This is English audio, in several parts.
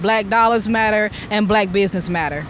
Black dollars matter and black business matter.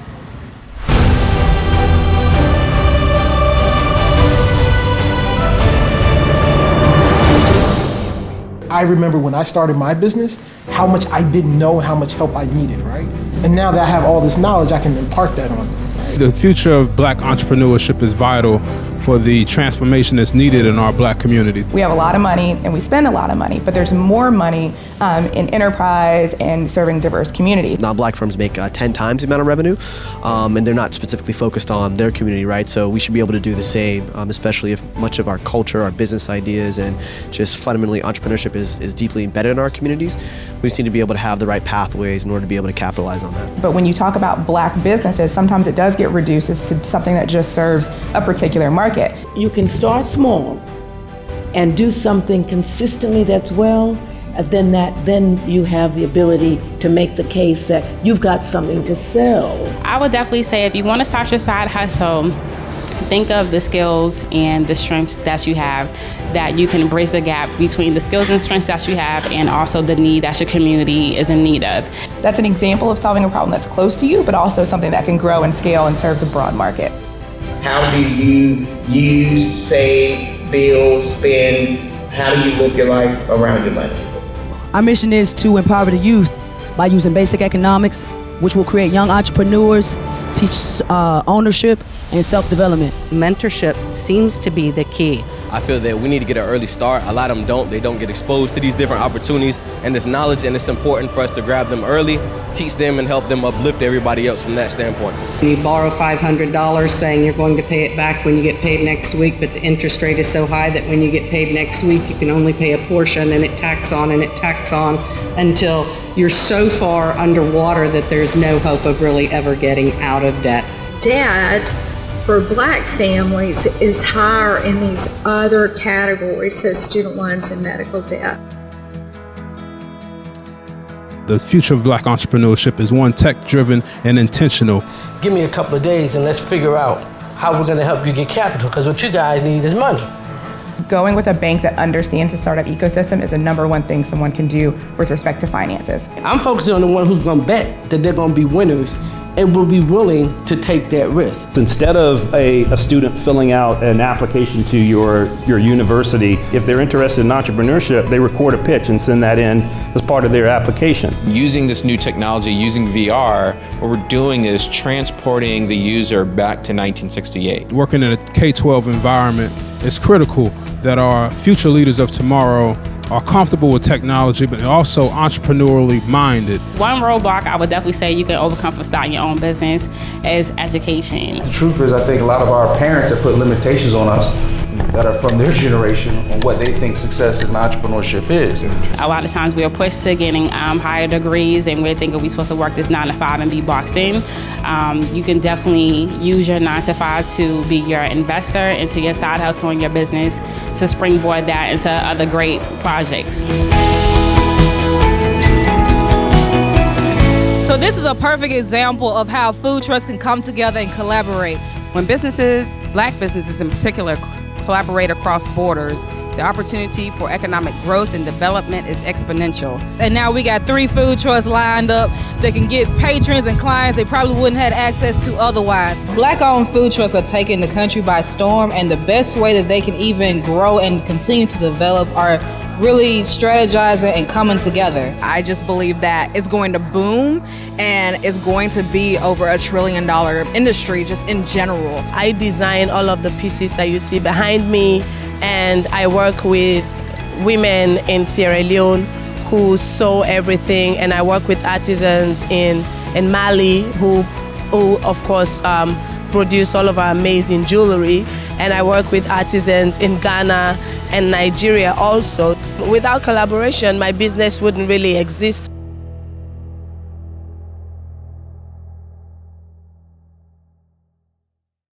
I remember when I started my business, how much I didn't know how much help I needed, right? And now that I have all this knowledge, I can impart that on them. Right? The future of black entrepreneurship is vital for the transformation that's needed in our black communities. We have a lot of money and we spend a lot of money, but there's more money in enterprise and serving diverse communities. Non-black firms make 10 times the amount of revenue, and they're not specifically focused on their community, right? So we should be able to do the same, especially if much of our culture, our business ideas, and just fundamentally entrepreneurship is deeply embedded in our communities. We just need to be able to have the right pathways in order to be able to capitalize on that. But when you talk about black businesses, sometimes it does get reduced as to something that just serves a particular market. You can start small and do something consistently that's well, and then you have the ability to make the case that you've got something to sell. I would definitely say if you want to start your side hustle, think of the skills and the strengths that you have, that you can bridge the gap between the skills and strengths that you have and also the need that your community is in need of. That's an example of solving a problem that's close to you, but also something that can grow and scale and serves a broad market. How do you use, save, build, spend? How do you live your life around your money? Our mission is to empower the youth by using basic economics, which will create young entrepreneurs, teach ownership and self-development. Mentorship seems to be the key. I feel that we need to get an early start. A lot of them don't. They don't get exposed to these different opportunities and this knowledge, and it's important for us to grab them early, teach them, and help them uplift everybody else from that standpoint. You borrow $500 saying you're going to pay it back when you get paid next week, but the interest rate is so high that when you get paid next week, you can only pay a portion, and it tacks on and it tacks on until you're so far underwater that there's no hope of really ever getting out of debt. Debt for black families is higher in these other categories, so student loans and medical debt. The future of black entrepreneurship is one tech-driven and intentional. Give me a couple of days and let's figure out how we're going to help you get capital, because what you guys need is money. Going with a bank that understands the startup ecosystem is the #1 thing someone can do with respect to finances. I'm focusing on the one who's going to bet that they're going to be winners and will be willing to take that risk. Instead of a student filling out an application to your university, if they're interested in entrepreneurship, they record a pitch and send that in as part of their application. Using this new technology, using VR, what we're doing is transporting the user back to 1968. Working in a K-12 environment, it's critical that our future leaders of tomorrow are comfortable with technology, but also entrepreneurially minded. One roadblock I would definitely say you can overcome for starting your own business is education. The truth is, I think a lot of our parents have put limitations on us that are from their generation on what they think success in entrepreneurship is. A lot of times we're pushed to getting higher degrees, and we're thinking we're supposed to work this 9 to 5 and be boxed in. You can definitely use your 9 to 5 to be your investor into your side hustle and your business, to springboard that into other great projects. So this is a perfect example of how food trucks can come together and collaborate. When businesses, black businesses in particular, collaborate across borders, the opportunity for economic growth and development is exponential. And now we got 3 food trucks lined up that can get patrons and clients they probably wouldn't have access to otherwise. Black-owned food trucks are taking the country by storm, and the best way that they can even grow and continue to develop are really strategizing and coming together. I just believe that it's going to boom, and it's going to be over $1 trillion industry just in general. I design all of the pieces that you see behind me, and I work with women in Sierra Leone who sew everything, and I work with artisans in Mali who of course produce all of our amazing jewelry, and I work with artisans in Ghana and Nigeria also. Without collaboration, my business wouldn't really exist.